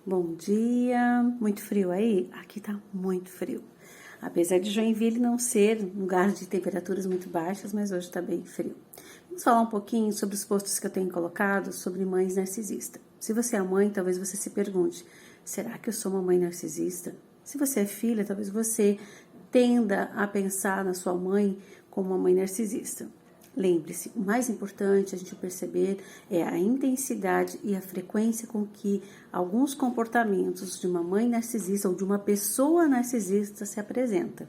Bom dia, muito frio aí? Aqui tá muito frio. Apesar de Joinville não ser um lugar de temperaturas muito baixas, mas hoje tá bem frio. Vamos falar um pouquinho sobre os posts que eu tenho colocado sobre mães narcisistas. Se você é mãe, talvez você se pergunte, será que eu sou uma mãe narcisista? Se você é filha, talvez você tenda a pensar na sua mãe como uma mãe narcisista. Lembre-se, o mais importante a gente perceber é a intensidade e a frequência com que alguns comportamentos de uma mãe narcisista ou de uma pessoa narcisista se apresenta.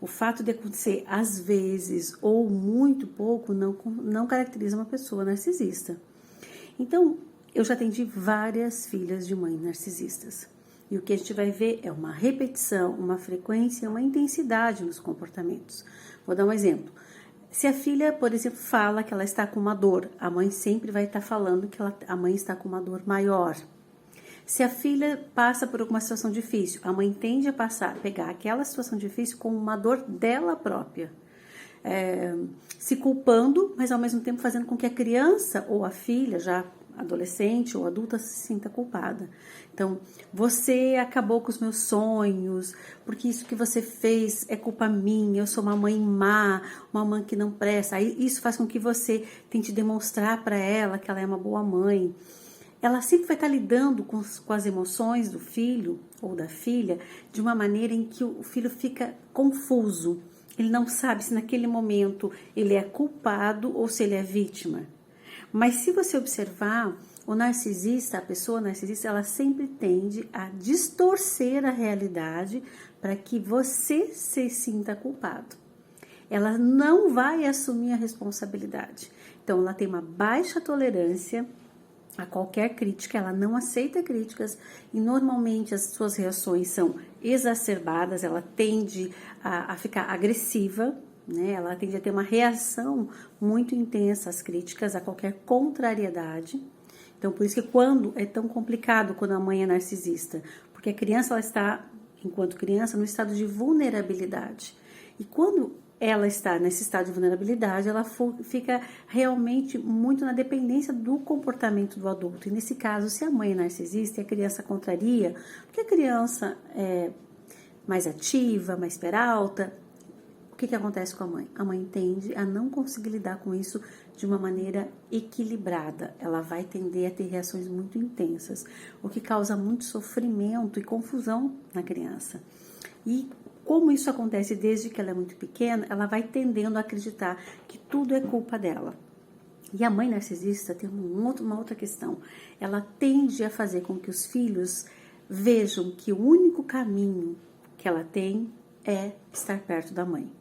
O fato de acontecer às vezes ou muito pouco não caracteriza uma pessoa narcisista. Então, eu já atendi várias filhas de mães narcisistas. E o que a gente vai ver é uma repetição, uma frequência, uma intensidade nos comportamentos. Vou dar um exemplo. Se a filha, por exemplo, fala que ela está com uma dor, a mãe sempre vai estar falando que a mãe está com uma dor maior. Se a filha passa por alguma situação difícil, a mãe tende a pegar aquela situação difícil com uma dor dela própria. Se culpando, mas ao mesmo tempo fazendo com que a criança ou a filha, já adolescente ou adulta, se sinta culpada. Então, você acabou com os meus sonhos, porque isso que você fez é culpa minha, eu sou uma mãe má, uma mãe que não presta. Aí isso faz com que você tente demonstrar para ela que ela é uma boa mãe. Ela sempre vai estar lidando com as emoções do filho ou da filha de uma maneira em que o filho fica confuso. Ele não sabe se naquele momento ele é culpado ou se ele é vítima. Mas se você observar, o narcisista, a pessoa narcisista, ela sempre tende a distorcer a realidade para que você se sinta culpado. Ela não vai assumir a responsabilidade. Então, ela tem uma baixa tolerância a qualquer crítica, ela não aceita críticas e normalmente as suas reações são exacerbadas, ela tende a ficar agressiva, né? Ela tende a ter uma reação muito intensa às críticas, a qualquer contrariedade. Então, por isso que quando é tão complicado quando a mãe é narcisista, porque a criança ela está, enquanto criança, no estado de vulnerabilidade. E quando ela está nesse estado de vulnerabilidade, ela fica realmente muito na dependência do comportamento do adulto. E nesse caso, se a mãe é narcisista e a criança contraria, porque a criança é mais ativa, mais peralta, o que acontece com a mãe? A mãe tende a não conseguir lidar com isso de uma maneira equilibrada. Ela vai tender a ter reações muito intensas, o que causa muito sofrimento e confusão na criança. E como isso acontece desde que ela é muito pequena, ela vai tendendo a acreditar que tudo é culpa dela. E a mãe narcisista tem uma outra questão. Ela tende a fazer com que os filhos vejam que o único caminho que ela tem é estar perto da mãe.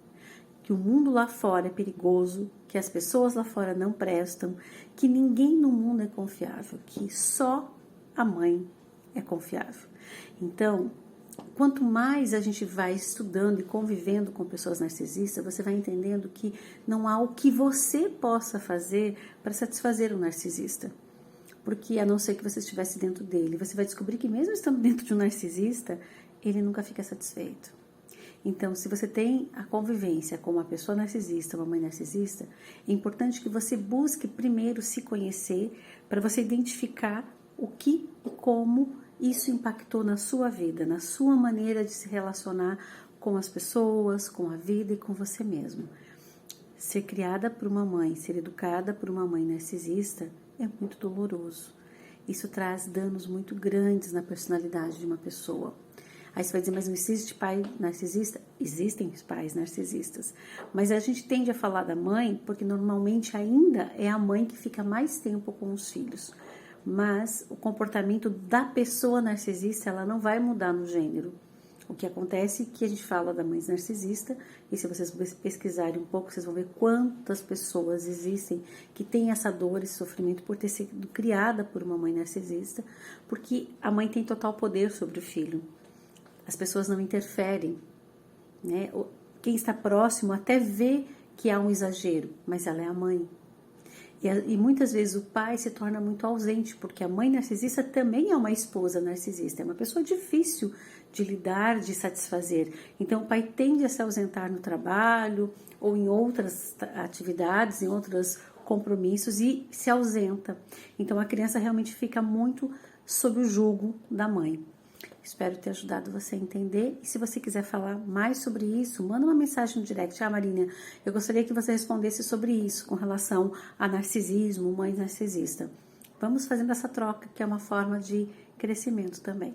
Que o mundo lá fora é perigoso, que as pessoas lá fora não prestam, que ninguém no mundo é confiável, que só a mãe é confiável. Então, quanto mais a gente vai estudando e convivendo com pessoas narcisistas, você vai entendendo que não há o que você possa fazer para satisfazer o narcisista. Porque a não ser que você estivesse dentro dele, você vai descobrir que mesmo estando dentro de um narcisista, ele nunca fica satisfeito. Então, se você tem a convivência com uma pessoa narcisista, uma mãe narcisista, é importante que você busque primeiro se conhecer para você identificar o que e como isso impactou na sua vida, na sua maneira de se relacionar com as pessoas, com a vida e com você mesmo. Ser criada por uma mãe, ser educada por uma mãe narcisista é muito doloroso. Isso traz danos muito grandes na personalidade de uma pessoa. Aí você vai dizer, mas não existe pai narcisista? Existem pais narcisistas. Mas a gente tende a falar da mãe porque normalmente ainda é a mãe que fica mais tempo com os filhos. Mas o comportamento da pessoa narcisista, ela não vai mudar no gênero. O que acontece é que a gente fala da mãe narcisista, e se vocês pesquisarem um pouco, vocês vão ver quantas pessoas existem que têm essa dor, esse sofrimento por ter sido criada por uma mãe narcisista, porque a mãe tem total poder sobre o filho. As pessoas não interferem, né? Quem está próximo até vê que há um exagero, mas ela é a mãe. E muitas vezes o pai se torna muito ausente, porque a mãe narcisista também é uma esposa narcisista, é uma pessoa difícil de lidar, de satisfazer. Então o pai tende a se ausentar no trabalho ou em outras atividades, em outros compromissos e se ausenta. Então a criança realmente fica muito sob o jugo da mãe. Espero ter ajudado você a entender. E se você quiser falar mais sobre isso, manda uma mensagem no direct. Marina, eu gostaria que você respondesse sobre isso, com relação a narcisismo, mãe narcisista. Vamos fazendo essa troca, que é uma forma de crescimento também.